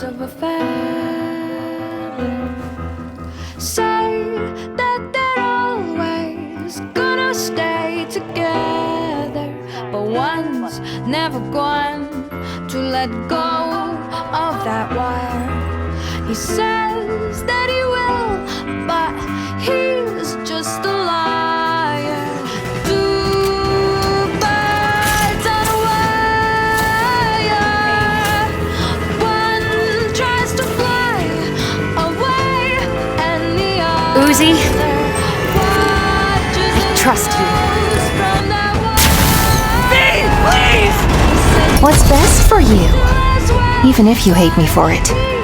of a feather. Say that they're always gonna stay together, but one's never going to let go of that wire. He says that he will, but he's just a liar. Two birds on a wire. One tries to fly away, and the other Uzi, watches I trust you. from that Please! What's best for you? Even if you hate me for it.